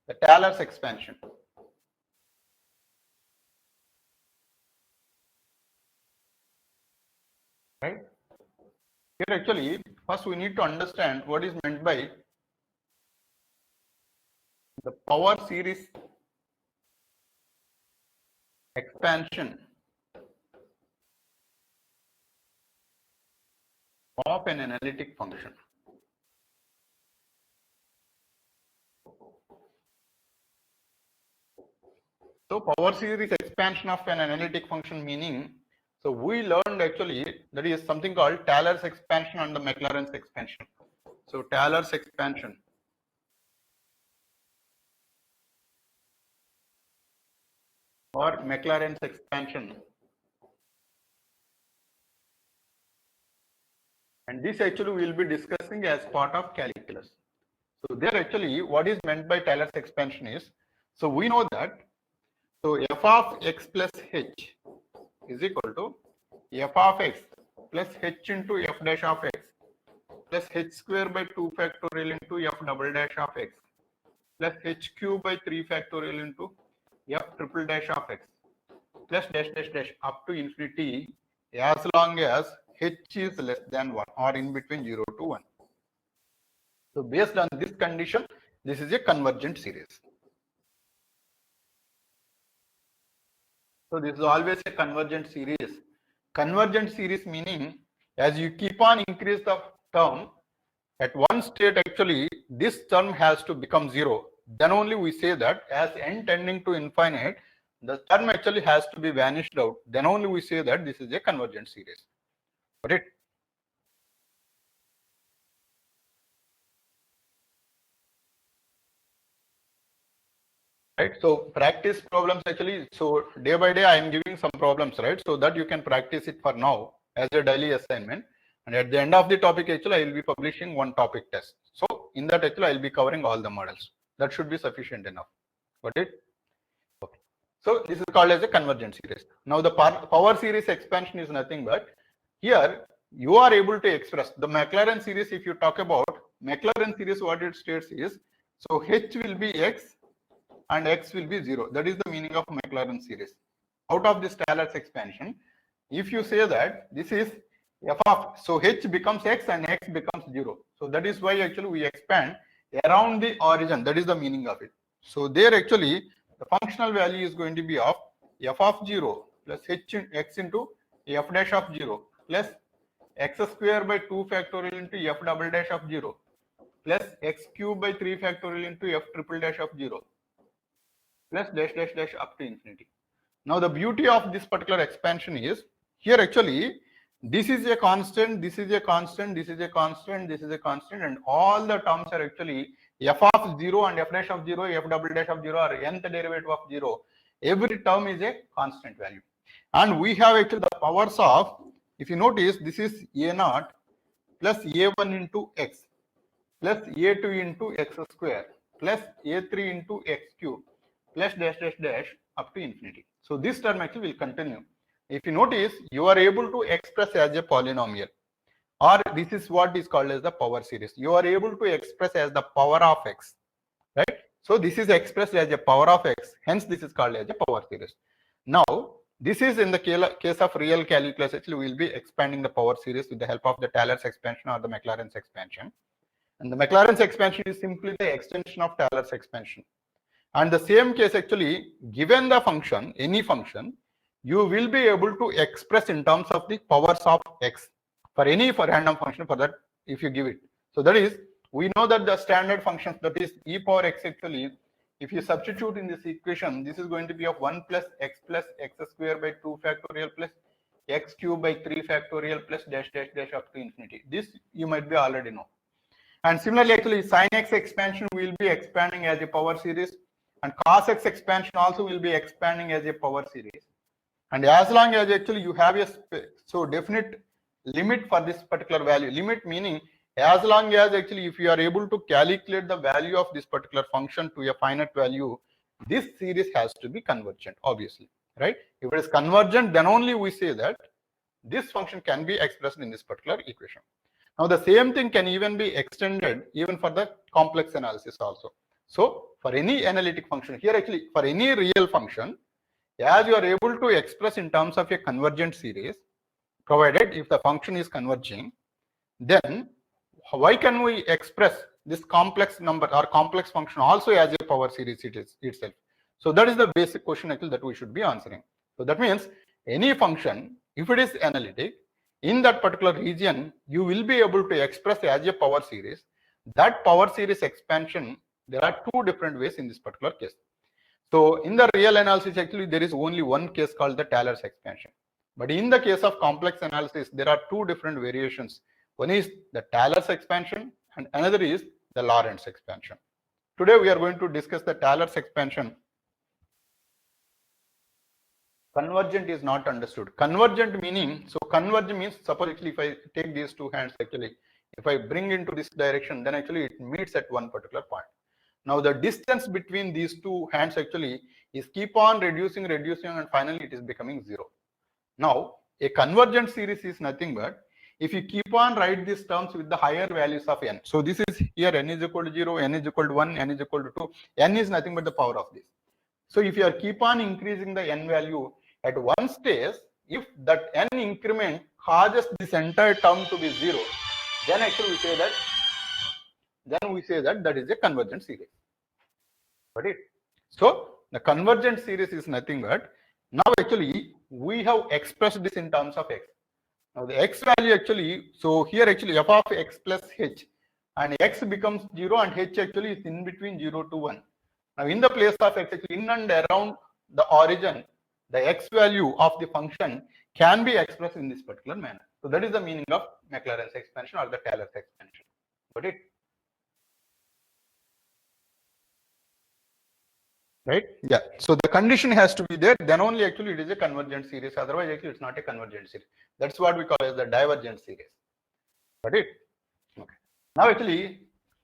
the Taylor's expansion. Right? Here actually, first we need to understand what is meant by the power series expansion of an analytic function. So power series expansion of an analytic function meaning, so we learned actually that is something called Taylor's expansion and the Maclaurin's expansion. So Taylor's expansion or Maclaurin's expansion, and this actually we will be discussing as part of calculus. So there actually what is meant by Taylor's expansion is, so we know that, so f of x plus h is equal to f of x plus h into f dash of x plus h square by 2 factorial into f double dash of x plus h cube by 3 factorial into f triple dash of x plus dash dash dash up to infinity as long as h is less than 1 or in between 0 to 1. So based on this condition, this is a convergent series. So this is always a convergent series. Convergent series meaning as you keep on increase the term, at one state actually this term has to become 0. Then only we say that as n tending to infinite, the term actually has to be vanished out. Then only we say that this is a convergent series. Got it? Right. So practice problems actually. So day by day I am giving some problems, right? So that you can practice it for now as a daily assignment. And at the end of the topic actually I will be publishing one topic test. So in that actually I will be covering all the models. That should be sufficient enough. Got it? Okay. So this is called as a convergent series. Now the power series expansion is nothing but here you are able to express the Maclaurin series. If you talk about Maclaurin series, what it states is, so h will be x and x will be 0. That is the meaning of Maclaurin series. Out of this Taylor's expansion, if you say that this is f of, so h becomes x and x becomes 0. So that is why actually we expand around the origin. That is the meaning of it. So there actually the functional value is going to be of f of 0 plus h x into f dash of 0 plus x square by 2 factorial into f double dash of 0 plus x cube by 3 factorial into f triple dash of 0 plus dash dash dash up to infinity. Now the beauty of this particular expansion is here actually this is a constant, this is a constant, this is a constant, this is a constant, and all the terms are actually f of 0 and f dash of 0, f double dash of 0 or nth derivative of 0. Every term is a constant value. And we have actually the powers of, if you notice, this is a0 plus a1 into x plus a2 into x square plus a3 into x cube plus dash dash dash up to infinity. So this term actually will continue. If you notice, you are able to express as a polynomial, or this is what is called as the power series. You are able to express as the power of x, right? So this is expressed as a power of x, hence this is called as a power series. Now this is in the case of real calculus, actually we will be expanding the power series with the help of the Taylor's expansion or the Maclaurin's expansion. And the Maclaurin's expansion is simply the extension of Taylor's expansion. And the same case actually, given the function, any function, you will be able to express in terms of the powers of x for any random function for that if you give it. So that is, we know that the standard functions, that is e power x actually, if you substitute in this equation, this is going to be of 1 plus x square by 2 factorial plus x cube by 3 factorial plus dash dash dash up to infinity. This you might be already know. And similarly, actually, sin x expansion will be expanding as a power series, and cos x expansion also will be expanding as a power series. And as long as actually you have a so definite limit for this particular value, limit meaning as long as actually if you are able to calculate the value of this particular function to a finite value, this series has to be convergent, obviously, right? If it is convergent, then only we say that this function can be expressed in this particular equation. Now the same thing can even be extended even for the complex analysis also. So for any analytic function here, actually for any real function, as you are able to express in terms of a convergent series, provided if the function is converging, then why can we express this complex number or complex function also as a power series itself? So that is the basic question actually that we should be answering. So that means any function, if it is analytic, in that particular region, you will be able to express as a power series. That power series expansion, there are two different ways in this particular case. So in the real analysis, actually, there is only one case called the Taylor's expansion. But in the case of complex analysis, there are two different variations. One is the Taylor's expansion and another is the Lorentz expansion. Today, we are going to discuss the Taylor's expansion. Convergent is not understood. Convergent meaning, so converge means, suppose actually if I take these two hands, actually, if I bring into this direction, then actually it meets at one particular point. Now the distance between these two hands actually is keep on reducing and finally it is becoming zero. Now a convergent series is nothing but if you keep on write these terms with the higher values of n. So this is here n is equal to 0, n is equal to 1, n is equal to 2, n is nothing but the power of this. So if you are keep on increasing the n value at one stage, if that n increment causes this entire term to be 0, then actually we say that that is a convergent series. Got it? So the convergent series is nothing but now actually we have expressed this in terms of x. Now the x value actually, so here actually f of x plus h, and x becomes 0 and h actually is in between 0 to 1. Now in the place of x, actually in and around the origin, the x value of the function can be expressed in this particular manner. So that is the meaning of Maclaurin's expansion or the Taylor's expansion. Got it? Right? Yeah. So the condition has to be there, then only actually it is a convergent series. Otherwise, actually it's not a convergent series. That's what we call as the divergent series. Got it? Okay. Now actually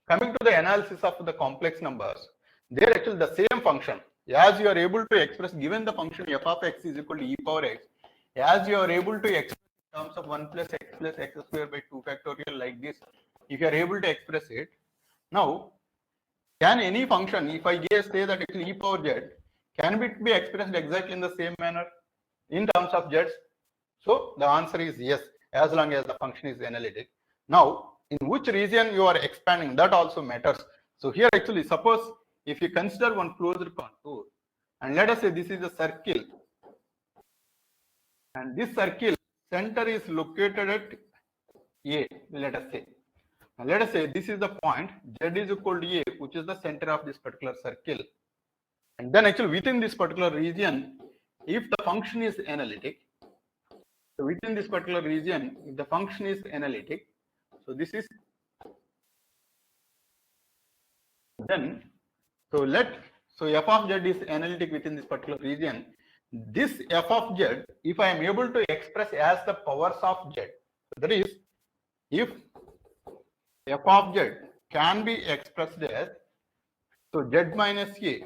coming to the analysis of the complex numbers, there actually the same function, as you are able to express, given the function f of x is equal to e power x, as you are able to express in terms of 1 plus x square by 2 factorial like this, if you are able to express it, now can any function, if I say that actually e power z, can it be expressed exactly in the same manner in terms of z's? So the answer is yes, as long as the function is analytic. Now, in which region you are expanding, that also matters. So here actually, suppose if you consider one closed contour, and let us say this is a circle, and this circle center is located at A, let us say. Now, let us say this is the point, z is equal to A, which is the center of this particular circle. And then actually within this particular region, if the function is analytic, so within this particular region, if the function is analytic, so this is then, so f of z is analytic within this particular region. This f of z, if I am able to express as the powers of z, so that is, if f of z can be expressed as, so z minus a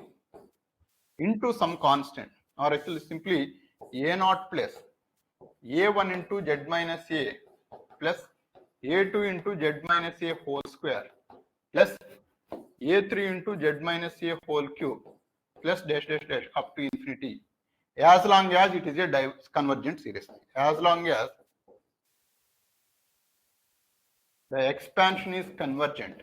into some constant, or actually simply a naught plus a1 into z minus a plus a2 into z minus a whole square plus a3 into z minus a whole cube plus dash dash dash up to infinity, as long as it is a convergent series, as long as the expansion is convergent.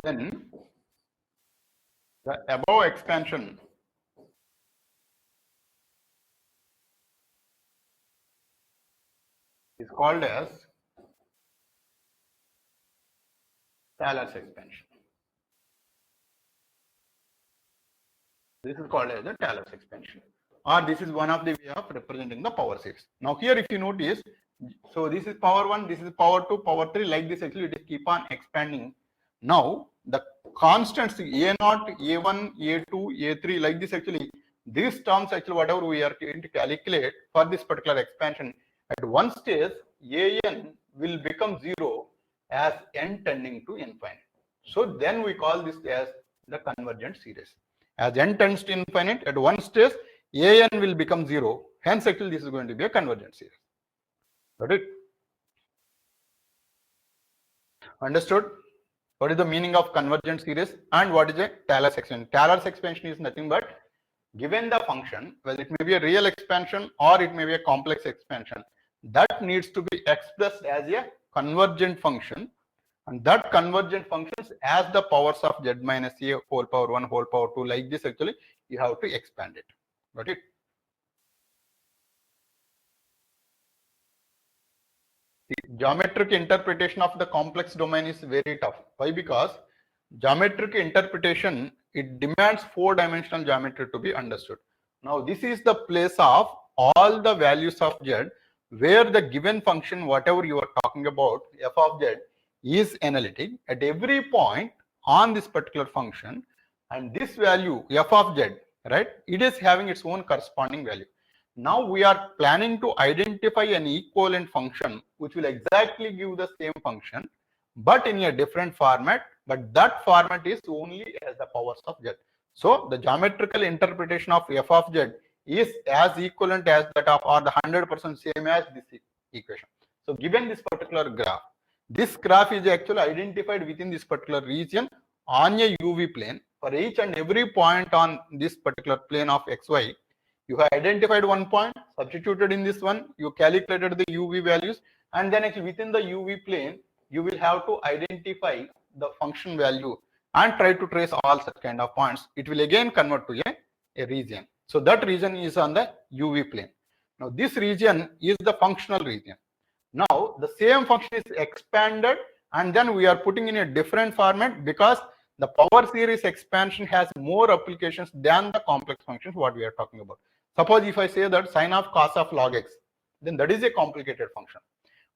Then the above expansion is called as Taylor's expansion. This is called as the Taylor's expansion, or this is one of the way of representing the power series. Now here if you notice, so this is power 1, this is power 2, power 3, like this actually it is keep on expanding. Now the constants a0, a1, a2, a3, like this actually, these terms actually whatever we are going to calculate for this particular expansion, at one stage an will become 0 as n tending to infinite. So then we call this as the convergent series. As n tends to infinite, at one stage an will become 0. Hence actually this is going to be a convergent series. Got it? Understood? What is the meaning of convergent series and what is a Taylor's expansion? Taylor's expansion is nothing but given the function, well, it may be a real expansion or it may be a complex expansion, that needs to be expressed as a convergent function, and that convergent functions as the powers of z minus a whole power 1 whole power 2 like this. Actually you have to expand it. Got it? The geometric interpretation of the complex domain is very tough. Why? Because geometric interpretation, it demands 4-dimensional geometry to be understood. Now this is the place of all the values of z where the given function, whatever you are talking about, f of z, is analytic at every point on this particular function, and this value f of z, right, it is having its own corresponding value. Now we are planning to identify an equivalent function which will exactly give the same function but in a different format, but that format is only as the powers of z. So the geometrical interpretation of f of z is as equivalent as that of, or the 100% same as this equation. So given this particular graph, this graph is actually identified within this particular region on a UV plane. For each and every point on this particular plane of xy, you have identified one point, substituted in this one, you calculated the UV values, and then actually within the UV plane, you will have to identify the function value and try to trace all such kind of points. It will again convert to a region. So that region is on the UV plane. Now this region is the functional region. Now the same function is expanded and then we are putting in a different format because the power series expansion has more applications than the complex functions what we are talking about. Suppose if I say that sine of cos of log x, then that is a complicated function.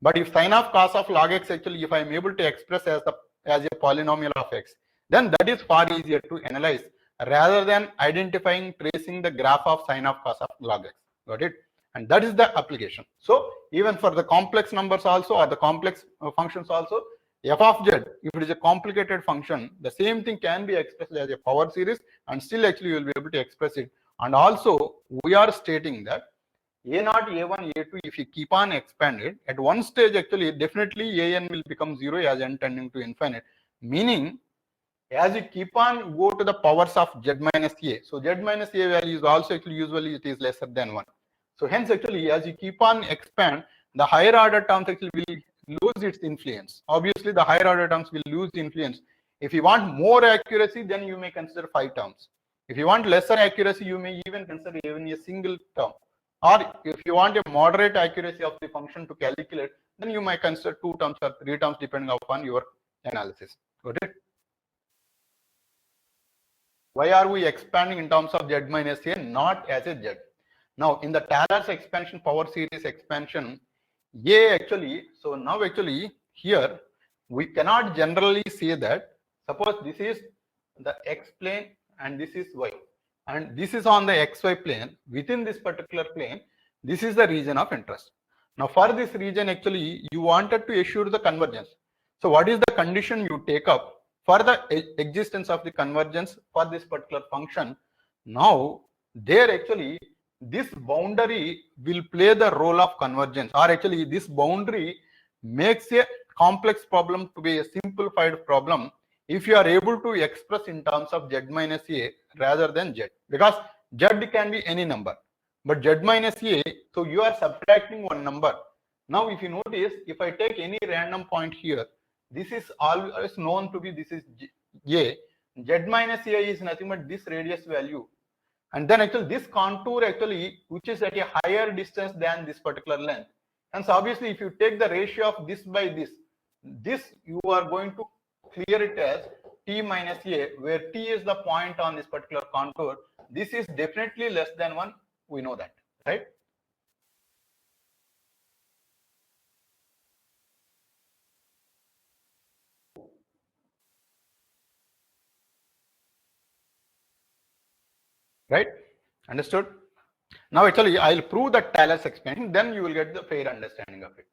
But if sine of cos of log x, actually if I am able to express as a polynomial of x, then that is far easier to analyze rather than identifying, tracing the graph of sine of cos of log x. Got it? And that is the application. So even for the complex numbers also, or the complex functions also, f of z, if it is a complicated function, the same thing can be expressed as a power series and still actually you will be able to express it. And also we are stating that a0, a1, a2, if you keep on expanded, at one stage actually definitely an will become 0 as n tending to infinite, meaning as you keep on go to the powers of z minus a, so z minus a value is also actually usually it is lesser than 1. So hence actually as you keep on expand, the higher order terms actually will lose its influence. Obviously the higher order terms will lose influence. If you want more accuracy, then you may consider 5 terms. If you want lesser accuracy, you may even consider even a single term. Or if you want a moderate accuracy of the function to calculate, then you might consider 2 terms or 3 terms depending upon your analysis. Got it? Why are we expanding in terms of z minus a, not as a z? Now in the Taylor's expansion, power series expansion, a actually, so now actually here we cannot generally say that, suppose this is the x plane and this is y, and this is on the xy plane. Within this particular plane, this is the region of interest. Now for this region actually you wanted to assure the convergence. So what is the condition you take up for the existence of the convergence for this particular function? Now there actually this boundary will play the role of convergence, or actually this boundary makes a complex problem to be a simplified problem if you are able to express in terms of z minus a rather than z, because z can be any number, but z minus a, so you are subtracting one number. Now if you notice, if I take any random point here, this is always known to be, this is a, z minus a is nothing but this radius value, and then actually this contour actually which is at a higher distance than this particular length. And so obviously if you take the ratio of this by this you are going to clear it as t minus a, where t is the point on this particular contour. This is definitely less than 1, we know that, right? Right? Understood? Now actually I'll prove that Taylor's expansion, then you will get the fair understanding of it.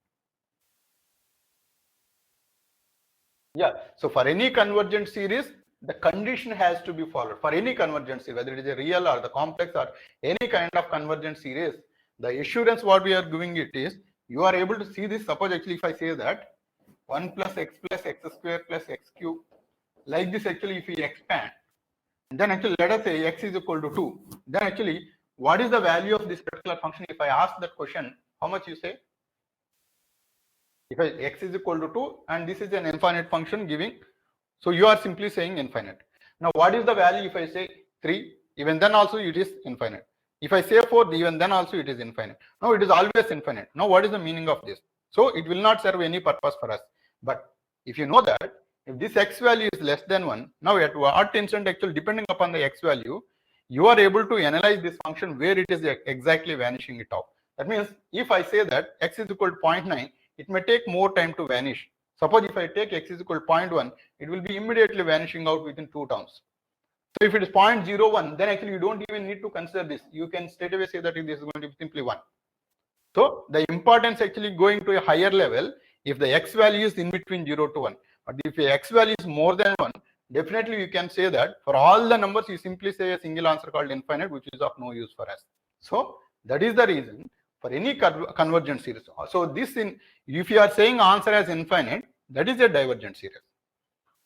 Yeah, so for any convergent series, the condition has to be followed. For any convergent series, whether it is a real or the complex or any kind of convergent series, the assurance what we are giving it is you are able to see this. Suppose actually if I say that 1 plus x square plus x cube, like this actually if we expand, then actually let us say x is equal to 2. Then actually what is the value of this particular function? If I ask that question, how much you say? If x is equal to 2 and this is an infinite function giving, so you are simply saying infinite. Now what is the value if I say 3? Even then also it is infinite. If I say 4, even then also it is infinite. No, it is always infinite. Now what is the meaning of this? So it will not serve any purpose for us. But if you know that if this x value is less than 1, now at what instant actually depending upon the x value, you are able to analyze this function where it is exactly vanishing it out. That means if I say that x is equal to 0.9, it may take more time to vanish. Suppose if I take x is equal to 0.1, it will be immediately vanishing out within 2 terms. So if it is 0.01, then actually you don't even need to consider this. You can straight away say that this is going to be simply 1. So the importance actually going to a higher level if the x value is in between 0 to 1. But if the x value is more than 1, definitely you can say that for all the numbers you simply say a single answer called infinite, which is of no use for us. So that is the reason for any convergent series. So this if you are saying answer as infinite, that is a divergent series.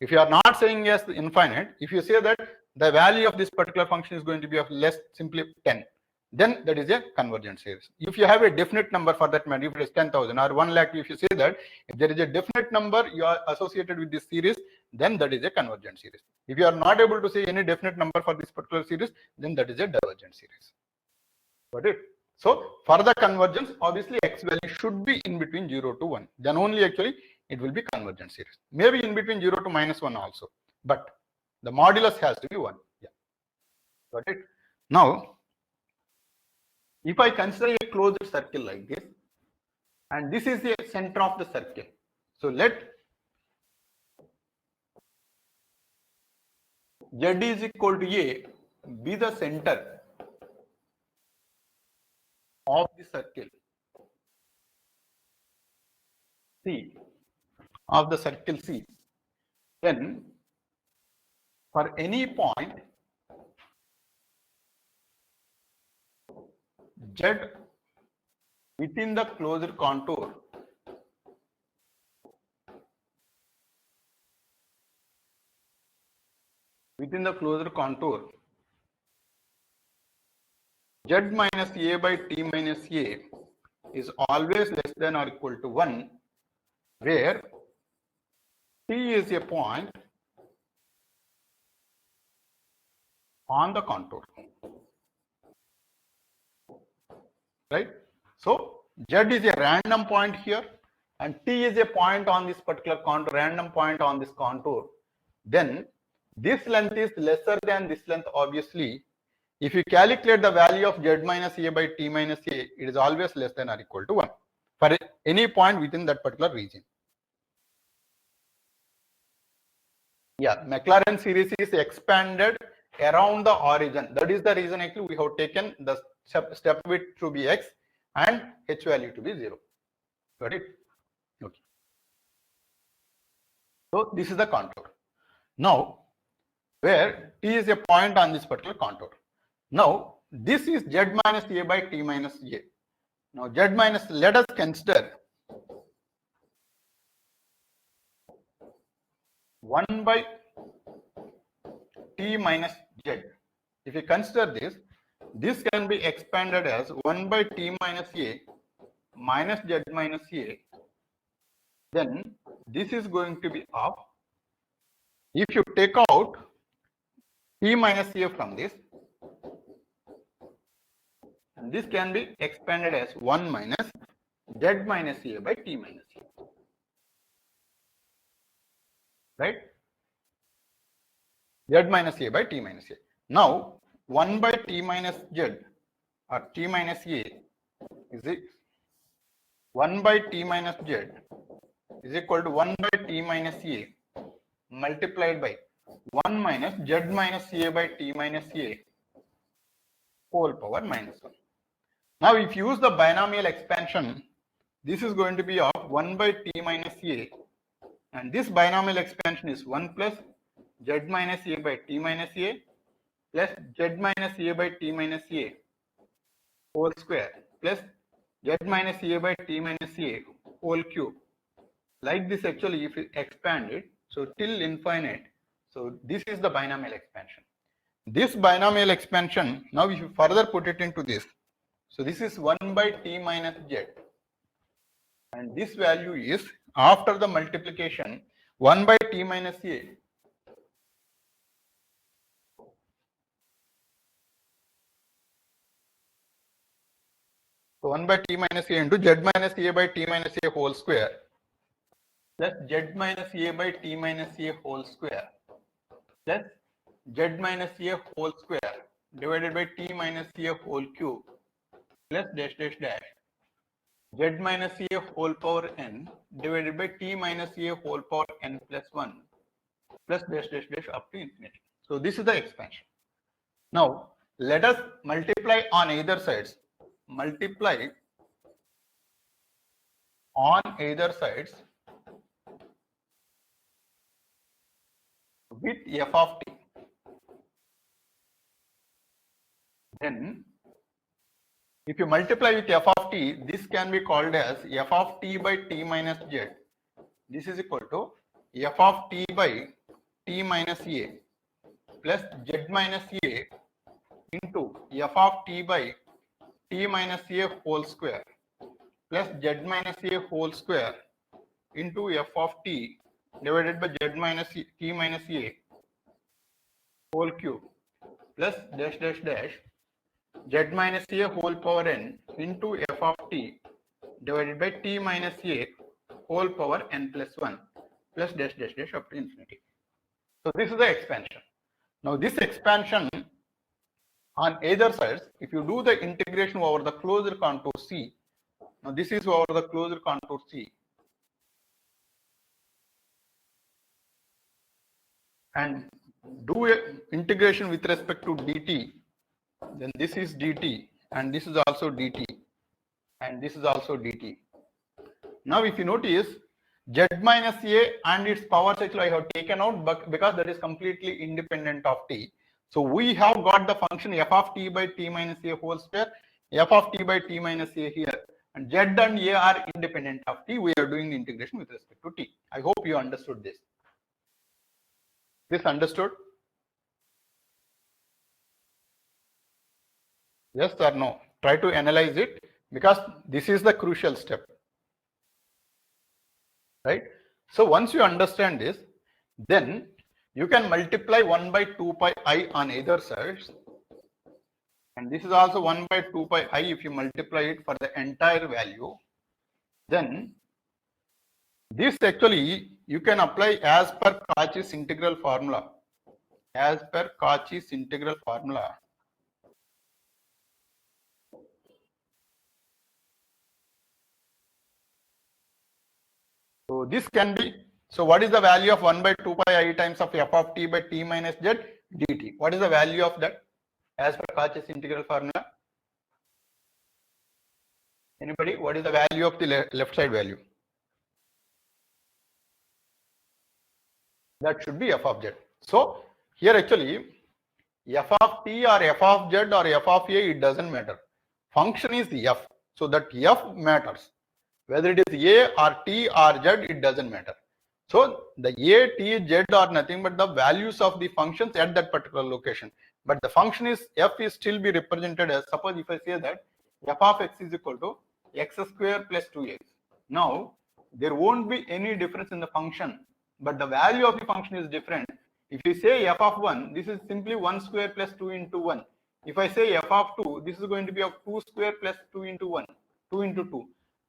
If you are not saying yes infinite, if you say that the value of this particular function is going to be of less simply 10, then that is a convergent series. If you have a definite number for that matter, if it is 10,000 or 1 lakh, if you say that if there is a definite number you are associated with this series, then that is a convergent series. If you are not able to say any definite number for this particular series, then that is a divergent series. Got it? So for the convergence, obviously x value should be in between 0 to 1. Then only actually it will be convergent series. Maybe in between 0 to -1 also, but the modulus has to be 1. Yeah. Got it? Now, if I consider a closed circle like this, and this is the center of the circle. So let z is equal to a be the center of the circle C, of the circle C, then for any point z within the closed contour, z minus a by t minus a is always less than or equal to 1, where t is a point on the contour, right? So z is a random point here and t is a point on this particular contour, random point on this contour. Then this length is lesser than this length. Obviously, if you calculate the value of z minus a by t minus a, it is always less than or equal to 1 for any point within that particular region. Yeah, Maclaurin series is expanded around the origin. That is the reason actually we have taken the step width to be x and h value to be 0. Got it? Okay. So this is the contour. Now, where t is a point on this particular contour. Now, this is z minus a by t minus a. Now, z minus, let us consider 1 by t minus z. If you consider this, this can be expanded as 1 by t minus a minus z minus a. Then this is going to be of, if you take out t minus a from this, and this can be expanded as 1 minus z minus a by t minus a. Right? Z minus a by t minus a. Now, 1 by t minus z or t minus a is it 1 by t minus z is equal to 1 by t minus a multiplied by 1 minus z minus a by t minus a whole power minus 1. Now, if you use the binomial expansion, this is going to be of 1 by t minus a, and this binomial expansion is 1 plus z minus a by t minus a plus z minus a by t minus a whole square plus z minus a by t minus a whole cube. Like this, actually, if you expand it, so till infinite, so this is the binomial expansion. This binomial expansion, now if you further put it into this, so this is 1 by t minus z, and this value is, after the multiplication, 1 by t minus a. So 1 by t minus a into z minus a by t minus a whole square plus z minus a by t minus a whole square plus z minus a whole square divided by t minus a whole cube plus dash dash dash z minus a whole power n divided by t minus a whole power n plus 1 plus dash dash dash up to infinity. So this is the expansion. Now let us multiply on either sides. Multiply on either sides with f of t. Then if you multiply with f of t, this can be called as f of t by t minus z. This is equal to f of t by t minus a plus z minus a into f of t by t minus a whole square plus z minus a whole square into f of t divided by z minus t minus a whole cube plus dash dash dash z minus a whole power n into f of t divided by t minus a whole power n plus 1 plus dash dash dash up to infinity. So this is the expansion. Now this expansion on either sides, if you do the integration over the closed contour C, now this is over the closed contour C, and do a integration with respect to dt, then this is dt and this is also dt and this is also dt. Now if you notice, z minus a and its powers actually I have taken out, but because that is completely independent of t. So we have got the function f of t by t minus a whole square, f of t by t minus a here, and z and a are independent of t. We are doing the integration with respect to t. I hope you understood this. This understood? Yes or no? Try to analyze it, because this is the crucial step. Right? So once you understand this, then you can multiply 1 by 2 pi I on either sides, and this is also 1 by 2 pi I if you multiply it for the entire value. Then this actually you can apply as per Cauchy's integral formula. As per Cauchy's integral formula, so this can be, so what is the value of 1 by 2 pi I times of f of t by t minus z dt? What is the value of that as per Cauchy's integral formula? Anybody? What is the value of the left side value? That should be f of z. So here actually f of t or f of z or f of a, it doesn't matter. Function is f. So that f matters. Whether it is a or t or z, it doesn't matter. So the a, t, z are nothing but the values of the functions at that particular location. But the function is f is still be represented as, suppose if I say that f of x is equal to x square plus 2x. Now there won't be any difference in the function, but the value of the function is different. If you say f of 1, this is simply 1 square plus 2 into 1. If I say f of 2, this is going to be of 2 square plus 2 into 1, 2 into 2.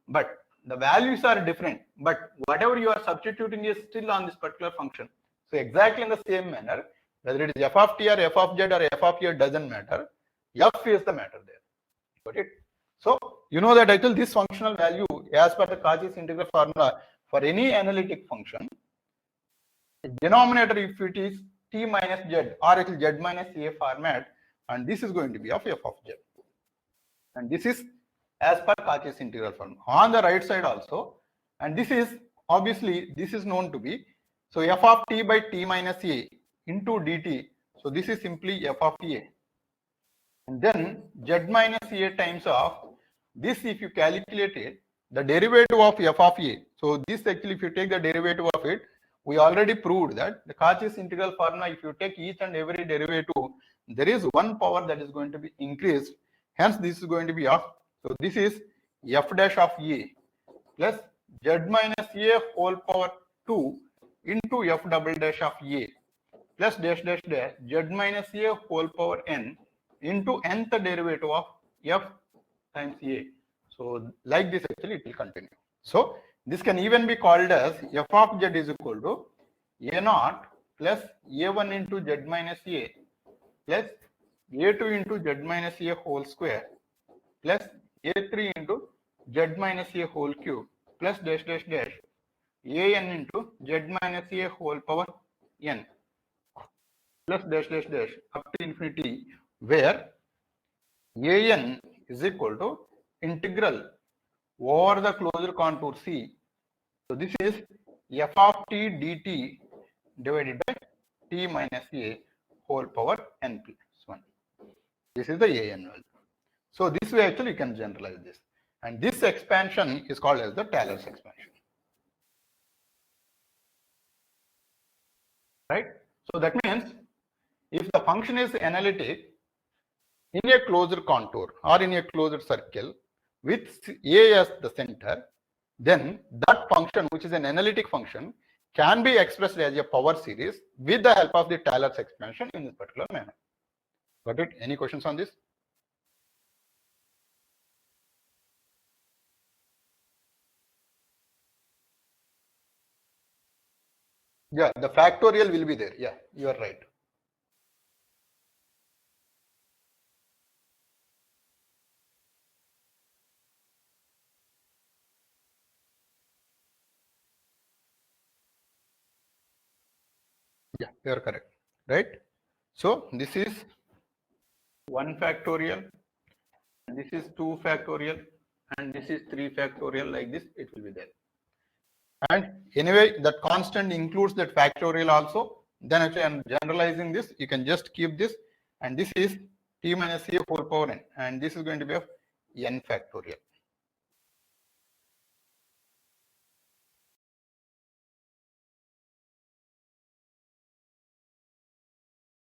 But the values are different, but whatever you are substituting is still on this particular function. So exactly in the same manner, whether it is f of t or f of z or f of a, doesn't matter. F is the matter there. Got it? So you know that actually this functional value, as per the Cauchy's integral formula, for any analytic function, denominator if it is t minus z or it is z minus a format, and this is going to be of f of z, and this is as per Cauchy's integral formula. On the right side also, and this is obviously this is known to be, so f of t by t minus a into dt. So this is simply f of a, and then z minus a times of this if you calculate it, the derivative of f of a, so this actually if you take the derivative of it, we already proved that the Cauchy's integral formula, if you take each and every derivative, there is one power that is going to be increased, hence this is going to be of, so this is f dash of a plus z minus a whole power 2 into f double dash of a plus dash dash dash z minus a whole power n into nth derivative of f times a. So like this actually it will continue. So this can even be called as f of z is equal to a naught plus a1 into z minus a plus a2 into z minus a whole square plus a3 into z minus a whole cube plus dash dash dash an into z minus a whole power n plus dash dash dash up to infinity, where an is equal to integral over the closed contour C. So this is f of t dt divided by t minus a whole power n plus 1. This is the an value. So this way actually you can generalize this. And this expansion is called as the Taylor's expansion. Right? So that means if the function is analytic in a closed contour or in a closed circle with a as the center, then that function, which is an analytic function, can be expressed as a power series with the help of the Taylor's expansion in this particular manner. Got it? Any questions on this? Yeah, the factorial will be there. Yeah, you are right. Yeah, you are correct. Right? So this is 1 factorial, and this is 2 factorial, and this is 3 factorial. Like this, it will be there. And anyway, that constant includes that factorial also. Then actually I'm generalizing this. You can just keep this, and this is t minus a whole power n, and this is going to be of n factorial.